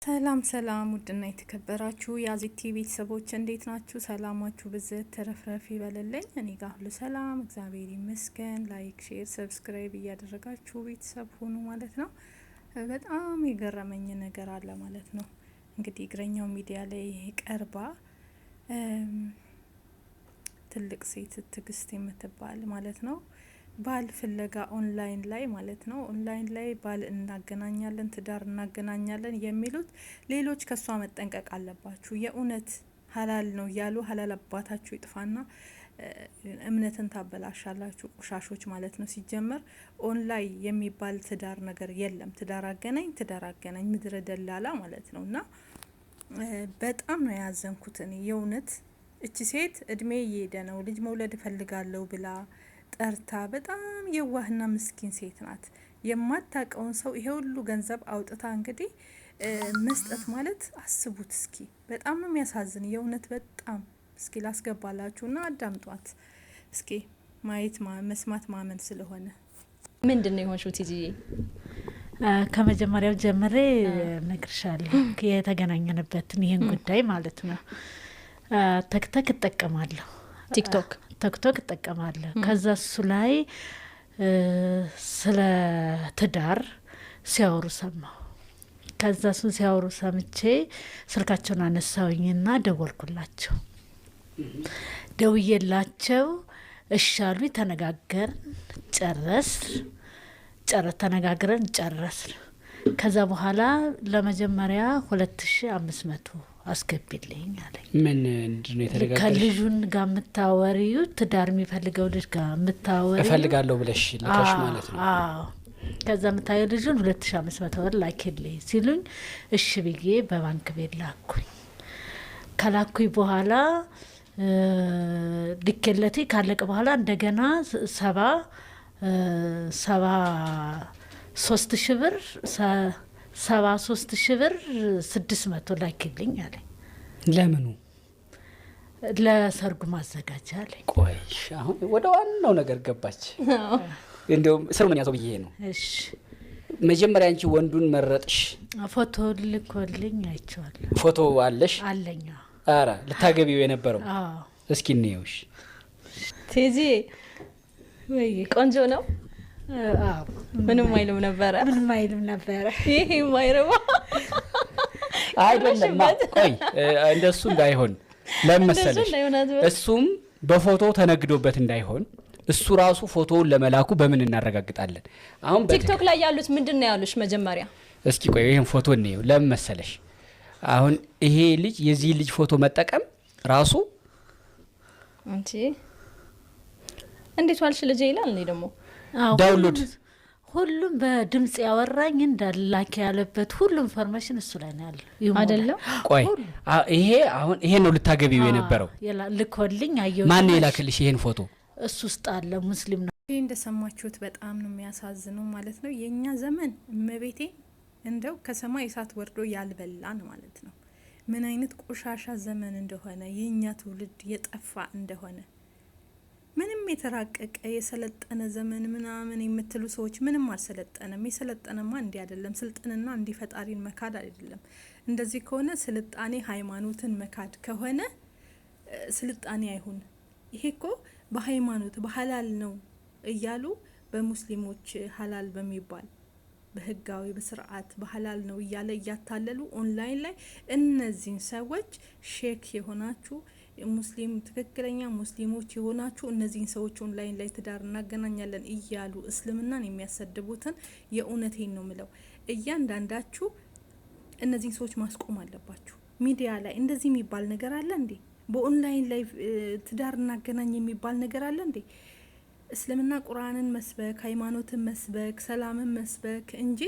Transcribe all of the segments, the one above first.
ሰላም ሰላም ውድና የተከበራችሁ የአዚቲ ቤተሰቦች እንዴት ናችሁ? ሰላማችሁ ብዝት ተረፍረፍ ይበልልኝ። እኔ ጋር ሁሉ ሰላም እግዚአብሔር ይመስገን። ላይክ፣ ሼር፣ ሰብስክራይብ እያደረጋችሁ ቤተሰብ ሁኑ ማለት ነው። በጣም የገረመኝ ነገር አለ ማለት ነው። እንግዲህ እግረኛው ሚዲያ ላይ ቀርባ ትልቅ ሴት ትግስት የምትባል ማለት ነው ባል ፍለጋ ኦንላይን ላይ ማለት ነው ኦንላይን ላይ ባል እናገናኛለን ትዳር እናገናኛለን የሚሉት ሌሎች ከሷ መጠንቀቅ አለባችሁ። የእውነት ሀላል ነው ያሉ ሀላል አባታችሁ ይጥፋና እምነትን ታበላሻላችሁ ቆሻሾች ማለት ነው። ሲጀመር ኦንላይን የሚባል ትዳር ነገር የለም። ትዳር አገናኝ ምድረ ደላላ ማለት ነውና በጣም ነው ያዘንኩት እኔ የእውነት እቺ ሴት እድሜ እየሄደ ነው ልጅ መውለድ እፈልጋለሁ ብላ ጠርታ በጣም የዋህና ምስኪን ሴት ናት። የማታቀውን ሰው ይሄ ሁሉ ገንዘብ አውጥታ እንግዲህ መስጠት ማለት አስቡት እስኪ። በጣም ነው የሚያሳዝን የእውነት በጣም እስኪ ላስገባላችሁና አዳምጧት እስኪ። ማየት መስማት ማመን ስለሆነ ምንድነው የሆንሽው ቲጂ? ከመጀመሪያው ጀምሬ ነግርሻለሁ የተገናኘንበትን ይሄን ጉዳይ ማለት ነው። ተክተክ እጠቀማለሁ ቲክቶክ እጠቀማለሁ። ከዛ እሱ ላይ ስለ ትዳር ሲያወሩ ሰማሁ። ከዛ እሱን ሲያወሩ ሰምቼ ስልካቸውን አነሳውኝና ደወልኩላቸው። ደውዬላቸው እሻሉ ተነጋገርን፣ ተነጋግረን ጨረስን። ከዛ በኋላ ለመጀመሪያ 2500 አስገቢልኝ አለኝ። ምን እንደሆነ የተረጋጋሽ? ከልጁን ጋር የምታወሪው ትዳር የሚፈልገው ልጅ ጋር የምታወሪው እፈልጋለሁ ብለሽ ልካሽ ማለት ነው። አዎ። ከዛ የምታየው ልጁን 2500 ብር ላኪልኝ ሲሉኝ እሺ ብዬ በባንክ ቤት ላኩኝ። ከላኩኝ በኋላ ልኬለቴ ካለቀ በኋላ እንደገና 73 ብር 600 ላኪልኝ አለኝ። ለምኑ? ለሰርጉ ማዘጋጃ አለኝ። ቆይሽ አሁን ወደ ዋናው ነገር ገባች። እንደውም ሰው ምን ያዘው ብዬ ነው። እሺ መጀመሪያ አንቺ ወንዱን መረጥሽ? ፎቶ ልኮልኝ አይቼዋለሁ። ፎቶ አለሽ? አለኝ። አረ ልታገቢው የነበረው? አዎ። እስኪ እንየውሽ። ቲጂ ወይ ቆንጆ ነው። አዎ። ምንም አይልም ነበረ። ይሄ ማይረባ አይደለም። ቆይ እንደሱ እንዳይሆን ለምሳሌ እሱም በፎቶ ተነግዶበት እንዳይሆን እሱ ራሱ ፎቶውን ለመላኩ በምን እናረጋግጣለን? አሁን ቲክቶክ ላይ ያሉት ምንድነው ያሉሽ? መጀመሪያ እስኪ ቆይ ይሄን ፎቶ እንየው። ለምሳሌ አሁን ይሄ ልጅ የዚህ ልጅ ፎቶ መጠቀም ራሱ አንቺ እንዴት ዋልሽ ልጅ ይላል። እኔ ደግሞ ዳውንሎድ ሁሉም በድምጽ ያወራኝ እንዳላክ ያለበት ሁሉ ኢንፎርሜሽን እሱ ላይ ነው ያለው አይደለም? ቆይ ይሄ አሁን ይሄ ነው ልታገቢው የነበረው? ልኮልኝ አየው። ማን የላክልሽ ይሄን ፎቶ? እሱ ውስጥ አለ ሙስሊም ነው። ይሄ እንደሰማችሁት በጣም ነው የሚያሳዝነው ማለት ነው። የኛ ዘመን እመቤቴ እንደው ከሰማይ እሳት ወርዶ ያልበላን ማለት ነው። ምን አይነት ቆሻሻ ዘመን እንደሆነ የኛ ትውልድ የጠፋ እንደሆነ ምንም የተራቀቀ የሰለጠነ ዘመን ምናምን የምትሉ ሰዎች ምንም አልሰለጠነም። የሰለጠነማ እንዲህ አይደለም። ስልጥንና እንዲህ ፈጣሪን መካድ አይደለም። እንደዚህ ከሆነ ስልጣኔ ሃይማኖትን መካድ ከሆነ ስልጣኔ አይሁን። ይሄ እኮ በሃይማኖት በሐላል ነው እያሉ በሙስሊሞች ሐላል በሚባል በህጋዊ በስርዓት በሐላል ነው እያለ እያታለሉ ኦንላይን ላይ እነዚህን ሰዎች ሼክ የሆናችሁ ሙስሊም ትክክለኛ ሙስሊሞች የሆናችሁ እነዚህን ሰዎች ኦንላይን ላይ ትዳር እናገናኛለን እያሉ እስልምናን የሚያሰድቡትን የእውነቴን ነው ምለው እያንዳንዳችሁ እነዚህን ሰዎች ማስቆም አለባችሁ። ሚዲያ ላይ እንደዚህ የሚባል ነገር አለ እንዴ? በኦንላይን ላይ ትዳር እናገናኝ የሚባል ነገር አለ እንዴ? እስልምና ቁርአንን መስበክ፣ ሃይማኖትን መስበክ፣ ሰላምን መስበክ እንጂ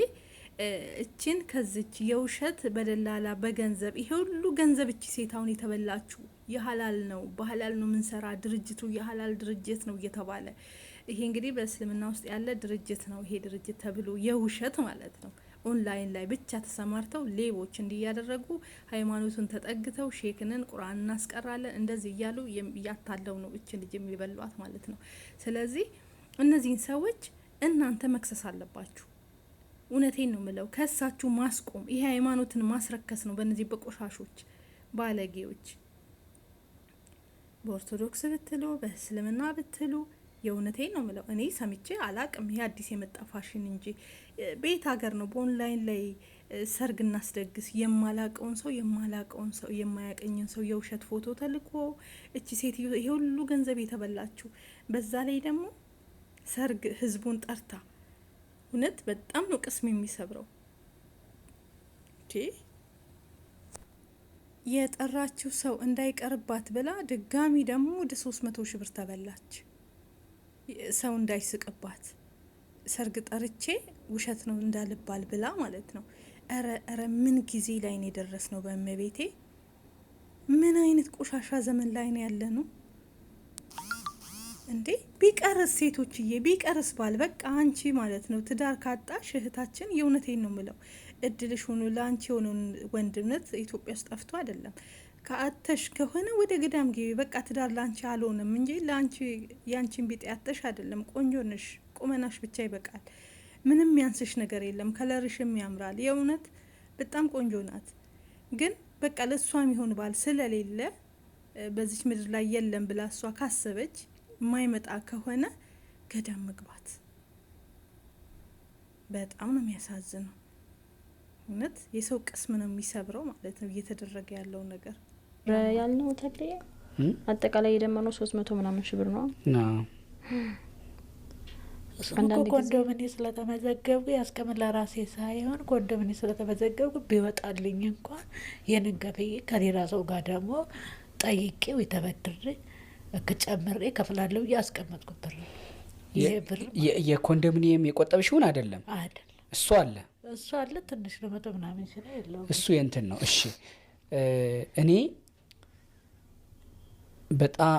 እቺን ከዚች የውሸት በደላላ በገንዘብ ይሄ ሁሉ ገንዘብ እቺ ሴታውን የተበላችሁ የሐላል ነው በሐላል ነው ምንሰራ ድርጅቱ የሐላል ድርጅት ነው እየተባለ ይሄ እንግዲህ በእስልምና ውስጥ ያለ ድርጅት ነው። ይሄ ድርጅት ተብሎ የውሸት ማለት ነው ኦንላይን ላይ ብቻ ተሰማርተው ሌቦች እንዲያደረጉ ሃይማኖቱን ተጠግተው ሼክንን ቁርአን እናስቀራለን እንደዚህ እያሉ ያታለው ነው እቺ ልጅ የሚበሏት ማለት ነው። ስለዚህ እነዚህን ሰዎች እናንተ መክሰስ አለባችሁ። እውነቴን ነው ምለው ከሳችሁ ማስቆም ይሄ ሃይማኖትን ማስረከስ ነው። በእነዚህ በቆሻሾች ባለጌዎች በኦርቶዶክስ ብትሉ በእስልምና ብትሉ የእውነቴን ነው ምለው እኔ ሰምቼ አላቅም። ይሄ አዲስ የመጣ ፋሽን እንጂ ቤት ሀገር ነው በኦንላይን ላይ ሰርግ እናስደግስ የማላቀውን ሰው የማያቀኝን ሰው የውሸት ፎቶ ተልኮ እቺ ሴትዮ ይሄ ሁሉ ገንዘብ የተበላችሁ በዛ ላይ ደግሞ ሰርግ ህዝቡን ጠርታ እውነት በጣም ነው ቅስም የሚሰብረው። የጠራችው ሰው እንዳይቀርባት ብላ ድጋሚ ደግሞ ወደ 300 ሺህ ብር ተበላች። ሰው እንዳይስቅባት ሰርግ ጠርቼ ውሸት ነው እንዳልባል ብላ ማለት ነው። እረ ምን ጊዜ ላይ ነው የደረስ ነው? በእመቤቴ ምን አይነት ቆሻሻ ዘመን ላይ ነው ያለ ነው እንዴ? ቢቀርስ ሴቶችዬ ቢቀርስ ባል በቃ አንቺ ማለት ነው ትዳር ካጣሽ እህታችን የእውነቴን ነው ምለው እድልሽ ሆኖ ለአንቺ የሆነ ወንድነት ኢትዮጵያ ውስጥ ጠፍቶ አይደለም። ከአተሽ ከሆነ ወደ ገዳም ግቢ በቃ ትዳር ላንቺ አልሆነም እንጂ ላንቺ ያንቺን ቢጤ አተሽ አይደለም። ቆንጆ ነሽ፣ ቁመናሽ ብቻ ይበቃል። ምንም ያንስሽ ነገር የለም። ከለርሽም ያምራል። የእውነት በጣም ቆንጆ ናት። ግን በቃ ለሷ የሚሆን ባል ስለሌለ በዚች ምድር ላይ የለም ብላ እሷ ካሰበች የማይመጣ ከሆነ ገዳም መግባት በጣም ነው የሚያሳዝነው። እውነት የሰው ቅስም ነው የሚሰብረው ማለት ነው እየተደረገ ያለው ነገር ያልነው ተክልዬ አጠቃላይ የደመነው 300 ምናምን ሺህ ብር ነው። አንዳንድ ኮንዶሚኒ ስለተመዘገቡ ያስቀምጥ ለራሴ ሳይሆን ኮንዶሚኒ ስለተመዘገቡ ቢወጣልኝ እንኳን የንን ከፍዬ ከሌላ ሰው ጋር ደግሞ ጠይቄው የተበድሬ ጨምሬ ከፍላለሁ ያስቀመጥኩት ብር ነው። ይሄ ብር የኮንዶሚኒየም የቆጠብሽውን አይደለም እሱ አለ ትንሽ ነው 100 ምናምን ይችላል የለውም እሱ የእንትን ነው። እሺ እኔ በጣም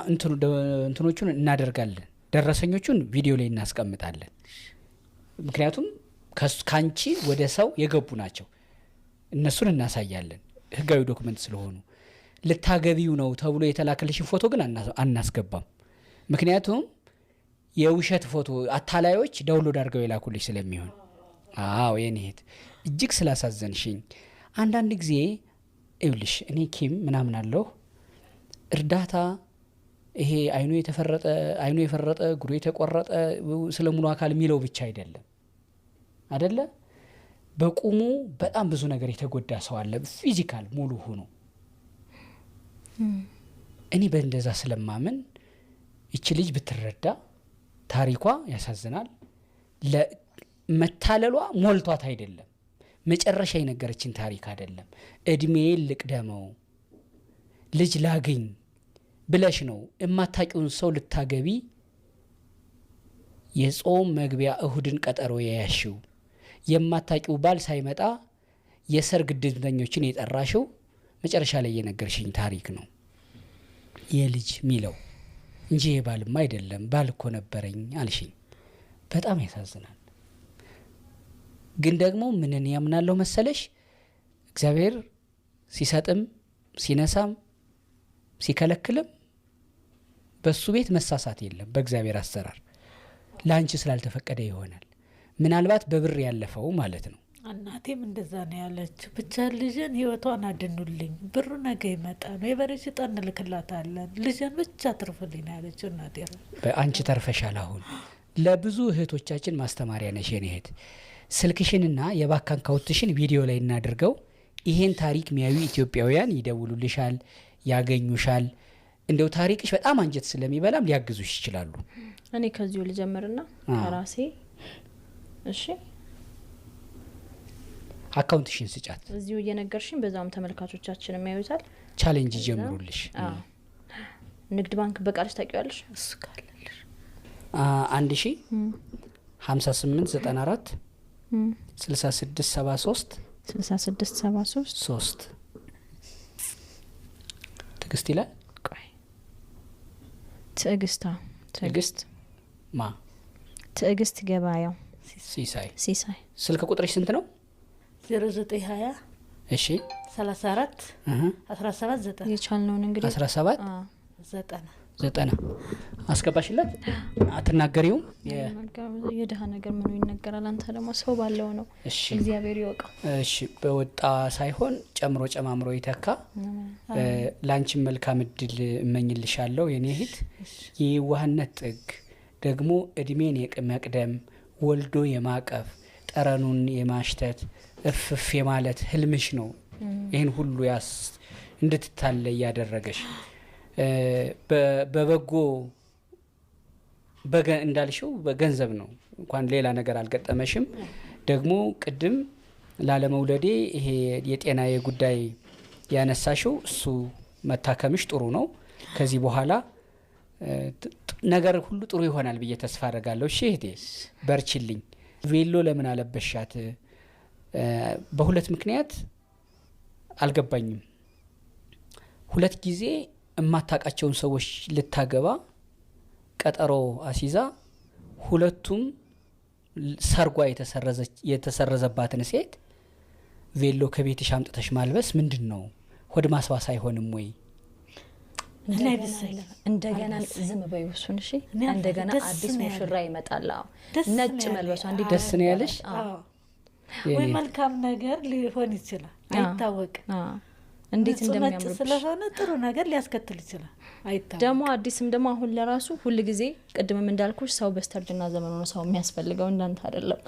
እንትኖቹን እናደርጋለን፣ ደረሰኞቹን ቪዲዮ ላይ እናስቀምጣለን። ምክንያቱም ካንቺ ወደ ሰው የገቡ ናቸው፣ እነሱን እናሳያለን ህጋዊ ዶክመንት ስለሆኑ። ልታገቢው ነው ተብሎ የተላከልሽን ፎቶ ግን አናስገባም። ምክንያቱም የውሸት ፎቶ አታላዮች ዳውንሎድ አድርገው የላኩልሽ ስለሚሆን። አዎ የኔ እህት እጅግ ስላሳዘንሽኝ አንዳንድ ጊዜ ይኸውልሽ እኔ ኪም ምናምን አለሁ እርዳታ ይሄ አይኑ የፈረጠ እግሩ የተቆረጠ ስለ ሙሉ አካል የሚለው ብቻ አይደለ በቁሙ በጣም ብዙ ነገር የተጎዳ ሰው አለ ፊዚካል ሙሉ ሆኖ። እኔ በእንደዛ ስለማምን እቺ ልጅ ብትረዳ ታሪኳ ያሳዝናል። ለመታለሏ ሞልቷት አይደለም መጨረሻ የነገረችን ታሪክ አይደለም። እድሜ ልቅደመው ልጅ ላግኝ ብለሽ ነው እማታቂውን ሰው ልታገቢ የጾም መግቢያ እሁድን ቀጠሮ ያያሽው። የማታቂው ባል ሳይመጣ የሰርግ ድምተኞችን የጠራሽው መጨረሻ ላይ የነገርሽኝ ታሪክ ነው የልጅ ሚለው እንጂ የባልማ አይደለም። ባል እኮ ነበረኝ አልሽኝ። በጣም ያሳዝናል። ግን ደግሞ ምንን ያምናለሁ መሰለሽ እግዚአብሔር ሲሰጥም ሲነሳም ሲከለክልም በሱ ቤት መሳሳት የለም። በእግዚአብሔር አሰራር ላንቺ ስላልተፈቀደ ይሆናል። ምናልባት በብር ያለፈው ማለት ነው። እናቴም እንደዛ ነው ያለችው። ብቻ ልጅን ህይወቷን አድኑልኝ፣ ብሩ ነገ ይመጣ ነው፣ የበሬ ሽጠን እንልክላታለን፣ ልጅን ብቻ ትርፍልኝ ነው ያለችው እናቴ። በአንቺ ተርፈሻል። አሁን ለብዙ እህቶቻችን ማስተማሪያ ነሽ የኔ እህት። ስልክሽንና የባንክ አካውንትሽን ቪዲዮ ላይ እናድርገው። ይሄን ታሪክ ሚያዩ ኢትዮጵያውያን ይደውሉልሻል፣ ያገኙሻል። እንደው ታሪክሽ በጣም አንጀት ስለሚበላም ሊያግዙሽ ይችላሉ። እኔ ከዚሁ ልጀምርና ከራሴ እሺ አካውንትሽን ስጫት። እዚሁ እየነገርሽኝ በዛም ተመልካቾቻችን የሚያዩታል። ቻሌንጅ ጀምሩልሽ። ንግድ ባንክ በቃልሽ ታውቂዋለሽ? እሱ ካለልሽ 105894 6673 6673 ትዕግስት ይላል። ትዕግስት ማ ትዕግስት ገበያው ሲሳይ። ስልክ ቁጥርሽ ስንት ነው? 0920 እሺ 34 17 9 የቻልነውን እንግዲህ 17 90 አስገባሽለት አትናገሪውም? የድሃ ነገር ምኑ ይነገራል? አንተ ደግሞ ሰው ባለው ነው። እሺ እግዚአብሔር ይወቀው። እሺ በወጣ ሳይሆን ጨምሮ ጨማምሮ ይተካ። ላንቺም መልካም እድል እመኝልሻለሁ የኔ እህት። የዋህነት ጥግ ደግሞ እድሜን የመቅደም ወልዶ የማቀፍ ጠረኑን የማሽተት እፍፍ የማለት ህልምሽ ነው ይህን ሁሉ እንድትታለይ ያደረገሽ። በበጎ እንዳልሽው በገንዘብ ነው እንኳን ሌላ ነገር አልገጠመሽም። ደግሞ ቅድም ላለመውለዴ ይሄ የጤናዬ ጉዳይ ያነሳሽው እሱ መታከምሽ ጥሩ ነው። ከዚህ በኋላ ነገር ሁሉ ጥሩ ይሆናል ብዬ ተስፋ አደርጋለሁ። እሺ እህቴ በርችልኝ። ቬሎ ለምን አለበሻት? በሁለት ምክንያት አልገባኝም። ሁለት ጊዜ እማታቃቸውን ሰዎች ልታገባ ቀጠሮ አሲዛ ሁለቱም ሰርጓ የተሰረዘባትን ሴት ቬሎ ከቤትሽ አምጥተሽ ማልበስ ምንድን ነው? ሆድ ማስባስ አይሆንም ወይ? እንደገና ዝም በይው እሱን። እሺ እንደገና አዲስ ሙሽራ ይመጣል። ነጭ መልበሷ እንዴት ደስ ነው ያለሽ? ወይ መልካም ነገር ሊሆን ይችላል አይታወቅም። እንዴት እንደሚያምር ስለሆነ ጥሩ ነገር ሊያስከትል ይችላል አይታወቅም። ደግሞ አዲስም ደግሞ አሁን ለራሱ ሁሉ ጊዜ ቅድምም እንዳልኩሽ ሰው በስተርጅና ዘመኑ ነው ሰው የሚያስፈልገው እንዳንተ አይደለም።